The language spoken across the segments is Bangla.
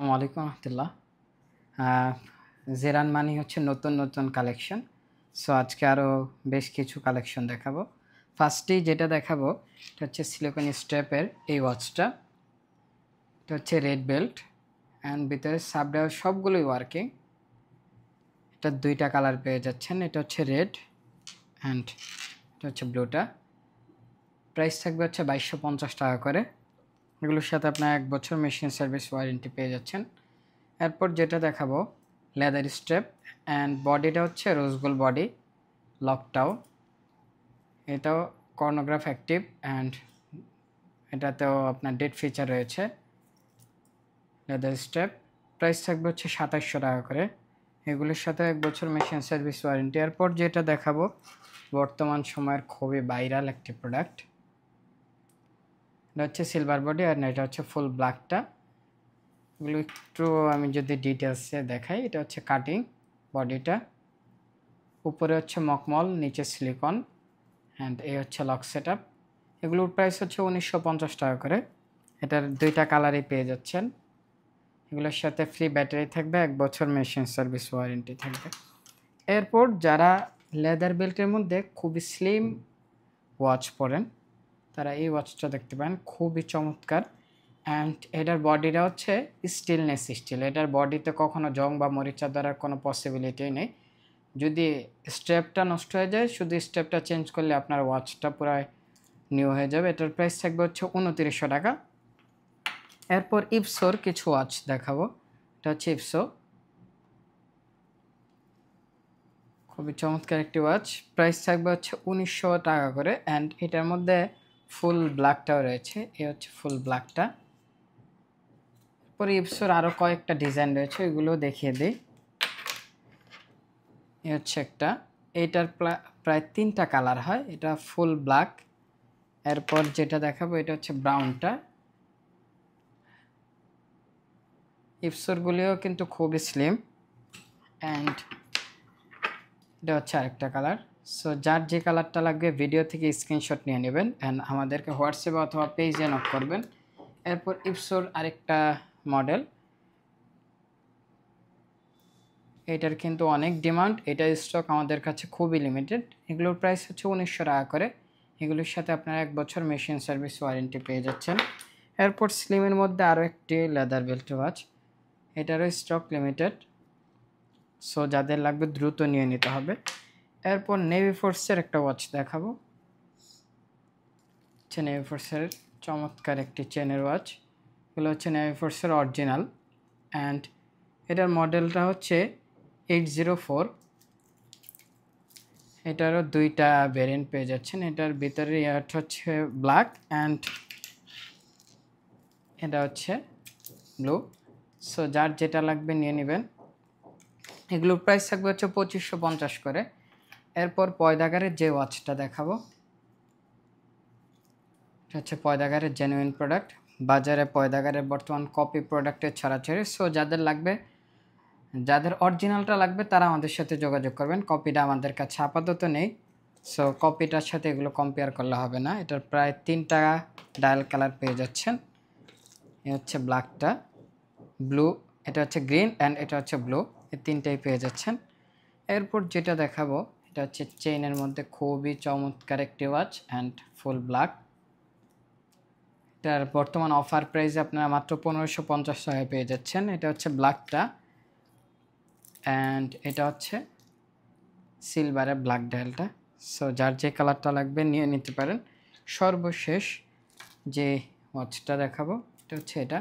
আসসালামু আলাইকুম রহমতুল্লাহ। জেরান মানি হচ্ছে নতুন নতুন কালেকশন। সো আজকে আরও বেশ কিছু কালেকশন দেখাবো। ফার্স্টেই যেটা দেখাবো এটা হচ্ছে সিলিকন স্ট্র্যাপের এই ওয়াচটা। এটা হচ্ছে রেড বেল্ট অ্যান্ড ভিতরে সাবডার সবগুলোই ওয়ার্কিং। এটা দুইটা কালার পেয়ে যাচ্ছেন, এটা হচ্ছে রেড অ্যান্ড এটা হচ্ছে ব্লুটা। প্রাইস থাকবে হচ্ছে 2250 টাকা করে। এগুলোর সাথে আপনার 1 বছর মেশিন সার্ভিস ওয়ারেন্টি পেয়ে যাচ্ছেন। এরপর যেটা দেখাবো লেদার স্ট্র্যাপ অ্যান্ড বডিটা হচ্ছে রোজ গোল্ড বডি লকটাও। এটাও কর্নোগ্রাফ অ্যাক্টিভ অ্যান্ড এটাতেও আপনার ডেট ফিচার রয়েছে। লেদার স্ট্র্যাপ প্রাইস থাকবে হচ্ছে 2700 টাকা করে। এগুলির সাথে 1 বছর মেশিন সার্ভিস ওয়ারেন্টি। এরপর যেটা দেখাবো বর্তমান সময়ের খুবই ভাইরাল একটি প্রোডাক্ট, এটা হচ্ছে সিলভার বডি আর এটা হচ্ছে ফুল ব্ল্যাকটা। এগুলো একটু আমি যদি ডিটেলসে দেখাই, এটা হচ্ছে কাটিং বডিটা, উপরে হচ্ছে মকমল, নিচে সিলিকন অ্যান্ড এই হচ্ছে লক সেট আপ। এগুলোর প্রাইস হচ্ছে 1950 টাকা করে। এটার দুইটা কালারই পেয়ে যাচ্ছেন। এগুলোর সাথে ফ্রি ব্যাটারি থাকবে, 1 বছর মেশিন সার্ভিস ওয়ারেন্টি থাকবে। এরপর যারা লেদার বেল্টের মধ্যে খুবই স্লিম ওয়াচ পরেন তারা এই ওয়াচটা দেখতে পারেন, খুবই চমৎকার। অ্যান্ড এটার বডিটা হচ্ছে স্টিলনেস স্টিল, এটার বডিতে কখনো জং বা মরিচা ধরার কোনো পসিবিলিটি নেই। যদি স্ট্র্যাপটা নষ্ট হয়ে যায়, শুধু স্ট্র্যাপটা চেঞ্জ করলে আপনার ওয়াচটা পুরো নিউ হয়ে যাবে। এটার প্রাইস থাকবে হচ্ছে 2900 টাকা। এরপর ইপসোর কিছু ওয়াচ দেখাবো। এটা হচ্ছে ইপসো, খুবই চমৎকার একটি ওয়াচ। প্রাইস থাকবে হচ্ছে 1900 টাকা করে। অ্যান্ড এটার মধ্যে ফুল ব্ল্যাকটাও রয়েছে, এ হচ্ছে ফুল ব্ল্যাকটা। এরপর ইপসোর আরও কয়েকটা ডিজাইন রয়েছে, এগুলো দেখিয়ে দিই। এ হচ্ছে একটা, এইটার প্রায় 3টা কালার হয়, এটা ফুল ব্ল্যাক। এরপর যেটা দেখাবো এটা হচ্ছে ব্রাউনটা। ইপসোরগুলিও কিন্তু খুবই স্লিম অ্যান্ড এটা হচ্ছে আরেকটা কালার। সো যার যে কালারটা লাগবে ভিডিও থেকে স্ক্রিনশট নিয়ে নেবেন অ্যান্ড আমাদেরকে হোয়াটসঅ্যাপে অথবা পেজে নক করবেন। এরপর ইপসোর আরেকটা মডেল, এটার কিন্তু অনেক ডিমান্ড, এটার স্টক আমাদের কাছে খুবই লিমিটেড। এগুলোর প্রাইস হচ্ছে 1900 টাকা করে। এগুলোর সাথে আপনারা 1 বছর মেশিন সার্ভিস ওয়ারেন্টি পেয়ে যাচ্ছেন। এরপর স্লিমের মধ্যে আরও একটি লেদার বেল্ট ওয়াচ, এটারও স্টক লিমিটেড, সো যাদের লাগবে দ্রুত নিয়ে নিতে হবে। এরপর নেভি ফোর্সের একটা ওয়াচ দেখাবো, হচ্ছে নেভি ফোর্সের চমৎকার একটি চেনের ওয়াচ। এগুলো হচ্ছে নেভি ফোর্সের অরিজিনাল অ্যান্ড এটার মডেলটা হচ্ছে 804। এটারও দুইটা ভেরিয়েন্ট পেয়ে যাচ্ছেন। এটার ভিতরে ইয়ারটা হচ্ছে ব্ল্যাক অ্যান্ড এটা হচ্ছে ব্লু। সো যার যেটা লাগবে নিয়ে নেবেন। এগুলোর প্রাইস থাকবে হচ্ছে 2550 করে। এরপর পয়দাগারের যে ওয়াচটা দেখাবো, এটা হচ্ছে পয়দাগারের জেনুইন প্রোডাক্ট। বাজারে পয়দাগারের বর্তমান কপি প্রোডাক্টের ছড়াছড়ি। সো যাদের লাগবে, যাদের অরিজিনালটা লাগবে তারা আমাদের সাথে যোগাযোগ করবেন। কপিটা আমাদের কাছে আপাতত নেই, সো কপিটার সাথে এগুলো কম্পেয়ার করলে হবে না। এটার প্রায় 3টা ডায়াল কালার পেয়ে যাচ্ছেন। এ হচ্ছে ব্ল্যাকটা, ব্লু, এটা হচ্ছে গ্রিন অ্যান্ড এটা হচ্ছে ব্লু, এই 3টাই পেয়ে যাচ্ছেন। এরপর যেটা দেখাবো এটা হচ্ছে চেইনের মধ্যে খুবই চমৎকার একটি ওয়াচ অ্যান্ড ফুল ব্ল্যাক। এটার বর্তমান অফার প্রাইসে আপনারা মাত্র 1550 টাকায় পেয়ে যাচ্ছেন। এটা হচ্ছে ব্ল্যাকটা অ্যান্ড এটা হচ্ছে সিলভারের ব্ল্যাক ডায়ালটা। সো যার যে কালারটা লাগবে নিয়ে নিতে পারেন। সর্বশেষ যে ওয়াচটা দেখাবো এটা হচ্ছে এটা,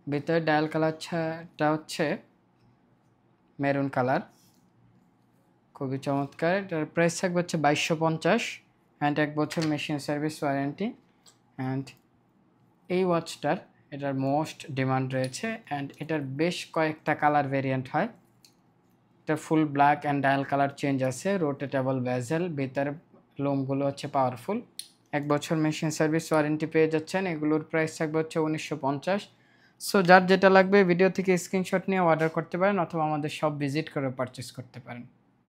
ভিতরে ডায়াল কালারটা হচ্ছে মেরুন কালার, খুবই চমৎকার। এটার প্রাইস থাকবে হচ্ছে 2250 অ্যান্ড 1 বছর মেশিন সার্ভিস ওয়ারেন্টি। অ্যান্ড এই ওয়াচটার এটার মোস্ট ডিমান্ড রয়েছে অ্যান্ড এটার বেশ কয়েকটা কালার ভেরিয়েন্ট হয়। এটা full black and dial colour change আছে, রোটেটেবল বেজেল, ভিতরে লোমগুলো হচ্ছে পাওয়ারফুল। 1 বছর মেশিন সার্ভিস ওয়ারেন্টি পেয়ে যাচ্ছেন। এগুলোর প্রাইস থাকবে হচ্ছে 1950। সো যার যেটা লাগবে ভিডিও থেকে স্ক্রিনশট নিয়ে অর্ডার করতে পারেন অথবা আমাদের শপ ভিজিট করে পারচেস করতে পারেন।